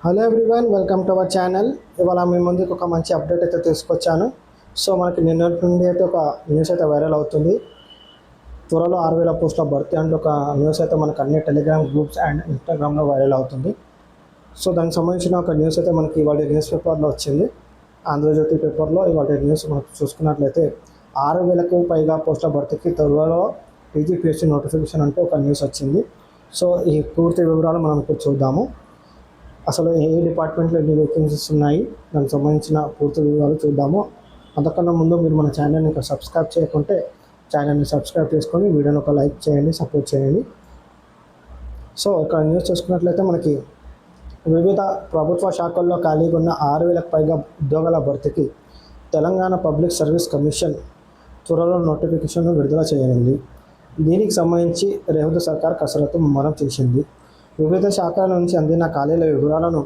Hello everyone, welcome to our channel. ఇవాళ మీ ముందుకు ఒక మంచి అప్డేట్ అయితే తీసుకొచ్చాను. సో మనకి నిన్నటి నుండి అయితే ఒక న్యూస్ అయితే వైరల్ అవుతుంది. త్వరలో 6,000 పోస్టుల భర్తీ అంటే ఒక న్యూస్ అయితే మనకు అన్ని టెలిగ్రామ్ గ్రూప్స్ అండ్ ఇన్స్టాగ్రామ్లో వైరల్ అవుతుంది. సో దానికి సంబంధించిన ఒక న్యూస్ అయితే మనకి ఇవాళ న్యూస్ పేపర్లో వచ్చింది. ఆంధ్రజ్యోతి పేపర్లో ఇవాళ న్యూస్ మనకు చూసుకున్నట్లయితే 6,000కు పైగా పోస్టుల భర్తీకి త్వరలో టీజీపీఎస్సీ నోటిఫికేషన్ అంటే ఒక న్యూస్ వచ్చింది. సో ఈ పూర్తి వివరాలు మనం ఇప్పుడు చూద్దాము. అసలు ఏ డిపార్ట్మెంట్లో ఎన్ని వేకెన్సీస్ ఉన్నాయి, దానికి సంబంధించిన పూర్తి వివరాలు చూద్దాము. అంతకన్నా ముందు మీరు మన ఛానల్ని ఇంకా సబ్స్క్రైబ్ చేయకుంటే ఛానల్ని సబ్స్క్రైబ్ చేసుకొని వీడియోని ఒక లైక్ చేయండి, సపోర్ట్ చేయండి. సో ఇక్కడ న్యూస్ చూసుకున్నట్లయితే మనకి వివిధ ప్రభుత్వ శాఖల్లో ఖాళీగా ఉన్న 6,000కు పైగా ఉద్యోగాల భర్తీకి తెలంగాణ పబ్లిక్ సర్వీస్ కమిషన్ త్వరలో నోటిఫికేషన్ విడుదల చేయనుంది. దీనికి సంబంధించి రేవంత్ సర్కార్ కసరత్తు ముమ్మరం చేసింది. వివిధ శాఖల నుంచి అందిన ఖాళీల వివరాలను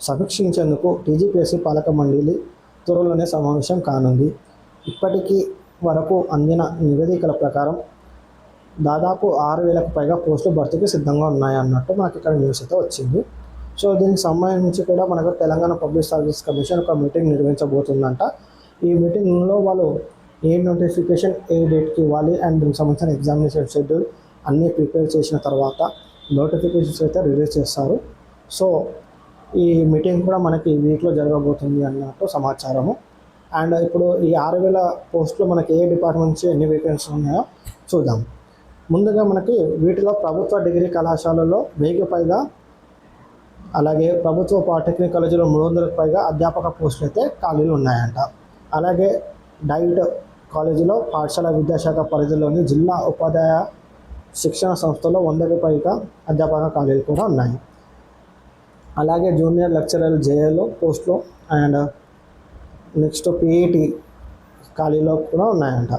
సమీక్షించేందుకు టీజీపీఎస్సీ పాలక మండలి త్వరలోనే సమావేశం కానుంది. ఇప్పటికీ వరకు అందిన నివేదికల ప్రకారం దాదాపు 6,000కు పైగా పోస్టులు భర్తీకి సిద్ధంగా ఉన్నాయన్నట్టు మనకి ఇక్కడ న్యూస్ అయితే వచ్చింది. సో దీనికి సంబంధించి కూడా మనకు తెలంగాణ పబ్లిక్ సర్వీస్ కమిషన్ ఒక మీటింగ్ నిర్వహించబోతుందంట. ఈ మీటింగ్లో వాళ్ళు ఏ నోటిఫికేషన్ ఏ డేట్కి ఇవ్వాలి అండ్ దీనికి సంబంధించిన ఎగ్జామినేషన్ షెడ్యూల్ అన్నీ ప్రిపేర్ చేసిన తర్వాత నోటిఫికేషన్స్ అయితే రిలీజ్ చేస్తారు. సో ఈ మీటింగ్ కూడా మనకి ఈ వీక్లో జరగబోతుంది అన్నట్టు సమాచారము. అండ్ ఇప్పుడు ఈ 6,000 పోస్టులు మనకి ఏ డిపార్ట్మెంట్ నుంచి ఎన్ని వేకెన్సీ ఉన్నాయో చూద్దాం. ముందుగా మనకి వీటిలో ప్రభుత్వ డిగ్రీ కళాశాలలో 1000కి పైగా, అలాగే ప్రభుత్వ పాలిటెక్నిక్ కాలేజీలో 300కు పైగా అధ్యాపక పోస్టులు అయితే ఖాళీలు ఉన్నాయంట. అలాగే డైట్ కాలేజీలో పాఠశాల విద్యాశాఖ పరిధిలోని జిల్లా ఉపాధ్యాయ శిక్షణ సంస్థలో 100కి పైగా అధ్యాపక ఖాళీలు కూడా ఉన్నాయి. అలాగే జూనియర్ లెక్చరర్ జేఏలో పోస్టులు అండ్ నెక్స్ట్ పీఈటీ ఖాళీలో కూడా ఉన్నాయంట.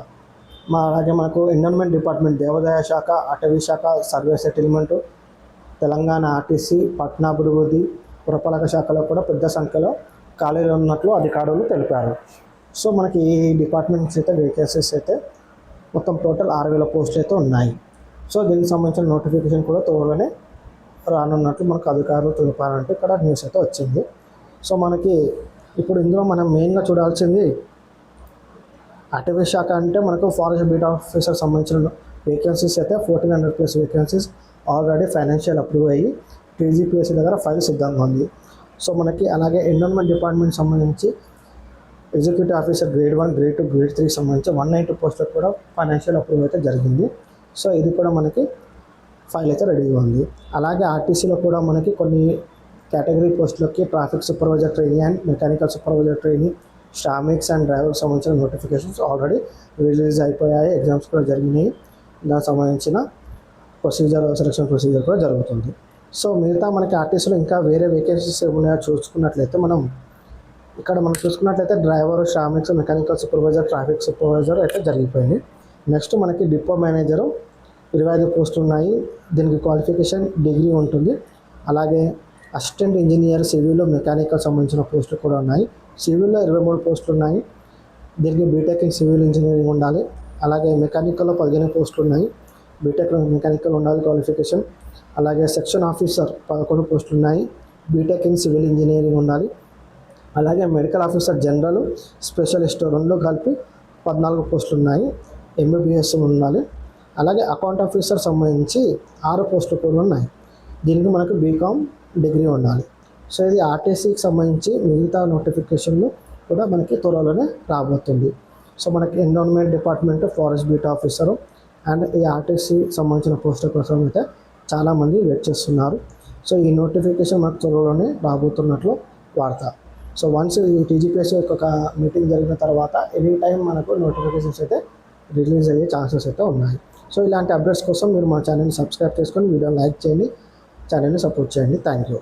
అలాగే మనకు ఎన్విరాన్మెంట్ డిపార్ట్మెంట్, దేవాదాయ శాఖ, అటవీ శాఖ, సర్వే సెటిల్మెంటు, తెలంగాణ ఆర్టీసీ, పట్టణాభివృద్ధి, పురపాలక శాఖలో కూడా పెద్ద సంఖ్యలో ఖాళీలు ఉన్నట్లు అధికారులు తెలిపారు. సో మనకి ఈ డిపార్ట్మెంట్స్ అయితే వేకెన్సీస్ అయితే మొత్తం టోటల్ 6,000 పోస్టులు అయితే ఉన్నాయి. సో దీనికి సంబంధించిన నోటిఫికేషన్ కూడా త్వరలోనే రానున్నట్లు మనకు అధికారులు తెలిపారంటే ఇక్కడ న్యూస్ అయితే వచ్చింది. సో మనకి ఇప్పుడు ఇందులో మనం మెయిన్గా చూడాల్సింది అటవీ శాఖ అంటే మనకు ఫారెస్ట్ బీట్ ఆఫీసర్ సంబంధించిన వేకెన్సీస్ అయితే 1,400+ వేకెన్సీస్ ఆల్రెడీ ఫైనాన్షియల్ అప్రూవ్ అయ్యి టీజీపీఎస్సీ దగ్గర ఫైల్ సిద్ధంగా ఉంది. సో మనకి అలాగే ఎన్విరాన్మెంట్ డిపార్ట్మెంట్ సంబంధించి executive officer grade 1, grade 2, grade 3 సంబంధించి 190 పోస్టులకు కూడా ఫైనాన్షియల్ అప్రూవ్ అయితే జరిగింది. సో ఇది కూడా మనకి ఫైల్ అయితే రెడీగా ఉంది. అలాగే ఆర్టీసీలో కూడా మనకి కొన్ని కేటగిరీ పోస్టులకి traffic supervisor training and mechanical supervisor training, శ్రామిక్స్ అండ్ డ్రైవర్కి సంబంధించిన నోటిఫికేషన్స్ ఆల్రెడీ రిలీజ్ అయిపోయాయి. ఎగ్జామ్స్ కూడా జరిగినాయి. దానికి సంబంధించిన సెలక్షన్ ప్రొసీజర్ కూడా జరుగుతుంది. సో మిగతా మనకి ఆర్టీసీలో ఇంకా వేరే వేకెన్సీస్ ఏమున్నాయో చూసుకున్నట్లయితే మనం చూసుకున్నట్లయితే డ్రైవర్, శ్రామిక్స్, మెకానికల్ సూపర్వైజర్, ట్రాఫిక్ సూపర్వైజర్ అయితే జరిగిపోయింది. నెక్స్ట్ మనకి డిపో మేనేజరు 25 పోస్టులు ఉన్నాయి. దీనికి క్వాలిఫికేషన్ డిగ్రీ ఉంటుంది. అలాగే అసిస్టెంట్ ఇంజనీర్ సివిల్, మెకానికల్ సంబంధించిన పోస్టులు కూడా ఉన్నాయి. సివిల్లో 23 పోస్టులు ఉన్నాయి. దీనికి బీటెక్ ఇన్ సివిల్ ఇంజనీరింగ్ ఉండాలి. అలాగే మెకానికల్లో 15 పోస్టులు ఉన్నాయి. బీటెక్ మెకానికల్ ఉండాలి క్వాలిఫికేషన్. అలాగే సెక్షన్ ఆఫీసర్ 11 పోస్టులు ఉన్నాయి. బీటెక్ ఇన్ సివిల్ ఇంజనీరింగ్ ఉండాలి. అలాగే మెడికల్ ఆఫీసర్ జనరల్, స్పెషలిస్ట్ 2 కలిపి 14 పోస్టులు ఉన్నాయి. ఎంబీబీఎస్ ఉండాలి. అలాగే అకౌంట్ ఆఫీసర్ సంబంధించి 6 పోస్టులు కూడా ఉన్నాయి. దీనికి మనకు బీకామ్ డిగ్రీ ఉండాలి. సో ఇది ఆర్టీసీకి సంబంధించి మిగతా నోటిఫికేషన్లు కూడా మనకి త్వరలోనే రాబోతుంది. సో మనకి environment department, forest beat officer and ఈ ఆర్టీసీ సంబంధించిన పోస్టుల కోసం అయితే చాలామంది వెయిట్ చేస్తున్నారు. సో ఈ నోటిఫికేషన్ మనకు త్వరలోనే రాబోతున్నట్లు వార్త. సో వన్స్ ఈ టీజీపీఎస్సీ ఒక మీటింగ్ జరిగిన తర్వాత ఎనీ టైం మనకు నోటిఫికేషన్స్ అయితే రిలీజ్ అయ్యే ఛాన్సెస్ అయితే ఉన్నాయి. సో ఇలాంటి అప్డేట్స్ కోసం మీరు మా ఛానల్ని సబ్స్క్రైబ్ చేసుకొని వీడియోని లైక్ చేయండి, ఛానల్ని సపోర్ట్ చేయండి. Thank you.